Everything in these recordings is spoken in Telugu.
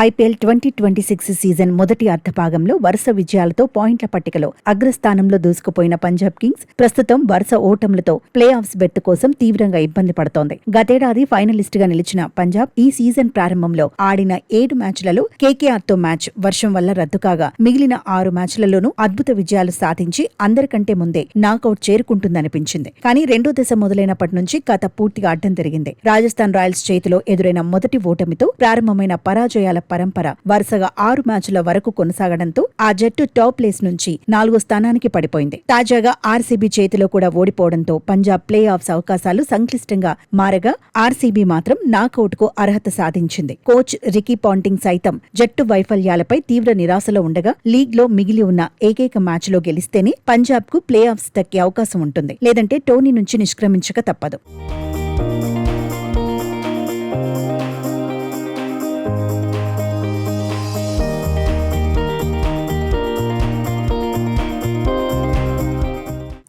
ఐపీఎల్ 2026 సీజన్ మొదటి అర్ధభాగంలో వరుస విజయాలతో పాయింట్ల పట్టికలో అగ్రస్థానంలో దూసుకుపోయిన పంజాబ్ కింగ్స్ ప్రస్తుతం వరుస ఓటములతో ప్లే ఆఫ్స్ బెర్త్ కోసం తీవ్రంగా ఇబ్బంది పడుతోంది. గతేడాది ఫైనలిస్ట్ గా నిలిచిన పంజాబ్ ఈ సీజన్ ప్రారంభంలో ఆడిన 7 మ్యాచ్లలో కేకేఆర్తో మ్యాచ్ వర్షం వల్ల రద్దు కాగా మిగిలిన 6 మ్యాచ్లలోనూ అద్భుత విజయాలు సాధించి అందరికంటే ముందే నాకౌట్ చేరుకుంటుందనిపించింది. కానీ రెండో దశ మొదలైనప్పటి నుంచి కథ పూర్తిగా అడ్డం తిరిగింది. రాజస్థాన్ రాయల్స్ చేతిలో ఎదురైన మొదటి ఓటమితో ప్రారంభమైన పరాజయాల పరంపర వరుసగా 6 మ్యాచ్ల వరకు కొనసాగడంతో ఆ జట్టు టాప్ ప్లేస్ నుంచి 4వ స్థానానికి పడిపోయింది. తాజాగా ఆర్సీబీ చేతిలో కూడా ఓడిపోవడంతో పంజాబ్ ప్లే ఆఫ్స్ అవకాశాలు సంక్లిష్టంగా మారగా ఆర్సీబీ మాత్రం నాకౌట్ కు అర్హత సాధించింది. కోచ్ రికీ పాంటింగ్ సైతం జట్టు వైఫల్యాలపై తీవ్ర నిరాశలో ఉండగా లీగ్ లో మిగిలి ఉన్న ఏకైక మ్యాచ్ లో గెలిస్తేనే పంజాబ్ కు ప్లే ఆఫ్స్ దక్కే అవకాశం ఉంటుంది. లేదంటే టోర్నీ నుంచి నిష్క్రమించక తప్పదు.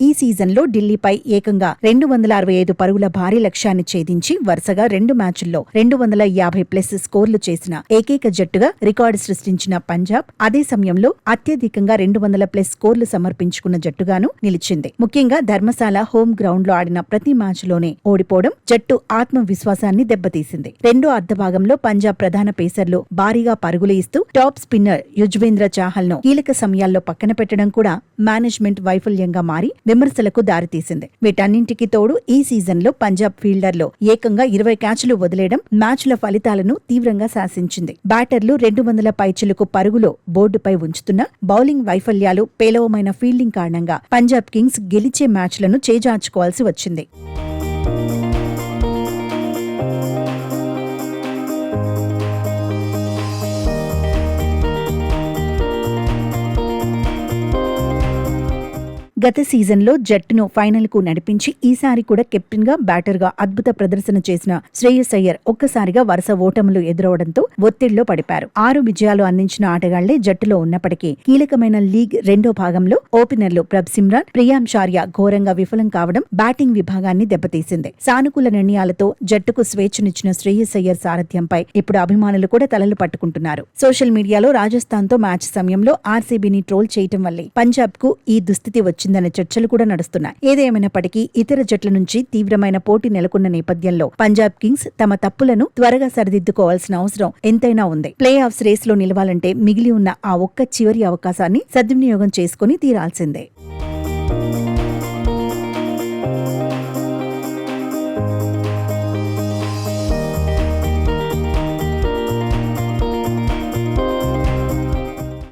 ఈ సీజన్లో ఢిల్లీపై ఏకంగా 265 పరుగుల భారీ లక్ష్యాన్ని ఛేదించి వరుసగా 2 మ్యాచ్ల్లో 250+ స్కోర్లు చేసిన ఏకైక జట్టుగా రికార్డు సృష్టించిన పంజాబ్ అదే సమయంలో అత్యధికంగా 200+ స్కోర్లు సమర్పించుకున్న జట్టుగాను నిలిచింది. ముఖ్యంగా ధర్మశాల హోమ్ గ్రౌండ్ లో ఆడిన ప్రతి మ్యాచ్లోనే ఓడిపోవడం జట్టు ఆత్మవిశ్వాసాన్ని దెబ్బతీసింది. రెండో అర్ధభాగంలో పంజాబ్ ప్రధాన పేసర్లు భారీగా పరుగులు ఇస్తూ టాప్ స్పిన్నర్ యుజ్వేంద్ర చాహల్ ను కీలక సమయాల్లో పక్కన పెట్టడం కూడా మేనేజ్మెంట్ వైఫల్యంగా మారి విమర్శలకు దారితీసింది. వీటన్నింటికి తోడు ఈ సీజన్లో పంజాబ్ ఫీల్డర్లో ఏకంగా 20 క్యాచ్లు వదిలేయడం మ్యాచ్ల ఫలితాలను తీవ్రంగా శాసించింది. బ్యాటర్లు 200 పైచిలుకు పరుగులో బోర్డుపై ఉంచుతున్న బౌలింగ్ వైఫల్యాలు, పేలవమైన ఫీల్డింగ్ కారణంగా పంజాబ్ కింగ్స్ గెలిచే మ్యాచ్లను చేజార్చుకోవాల్సి వచ్చింది. గత సీజన్లో జట్టును ఫైనల్ కు నడిపించి ఈసారి కూడా కెప్టెన్ గా బ్యాటర్ గా అద్భుత ప్రదర్శన చేసిన శ్రేయస్ అయ్యర్ ఒక్కసారిగా వరుస ఓటములు ఎదురవడంతో ఒత్తిడిలో పడిపారు. 6 విజయాలు అందించిన ఆటగాళ్లే జట్టులో ఉన్నప్పటికీ కీలకమైన లీగ్ రెండో భాగంలో ఓపెనర్లు ప్రభ్ సిమ్రాన్, ప్రియాంశార్య ఘోరంగా విఫలం కావడం బ్యాటింగ్ విభాగాన్ని దెబ్బతీసింది. సానుకూల నిర్ణయాలతో జట్టుకు స్వేచ్ఛనిచ్చిన శ్రేయస్ అయ్యర్ సారథ్యంపై ఇప్పుడు అభిమానులు కూడా తలలు పట్టుకుంటున్నారు. సోషల్ మీడియాలో రాజస్థాన్ తో మ్యాచ్ సమయంలో ఆర్సీబీని ట్రోల్ చేయటం వల్లే పంజాబ్ కు ఈ దుస్థితి వచ్చిందనే చర్చలు కూడా నడుస్తున్నాయి. ఏదేమైనప్పటికీ ఇతర జట్ల నుంచి తీవ్రమైన పోటీ నెలకొన్న నేపథ్యంలో పంజాబ్ కింగ్స్ తమ తప్పులను త్వరగా సరిదిద్దుకోవాల్సిన అవసరం ఎంతైనా ఉంది. ప్లే ఆఫ్స్ రేస్ లో నిలవాలంటే మిగిలి ఉన్న ఆ ఒక్క చివరి అవకాశాన్ని సద్వినియోగం చేసుకుని తీరాల్సిందే.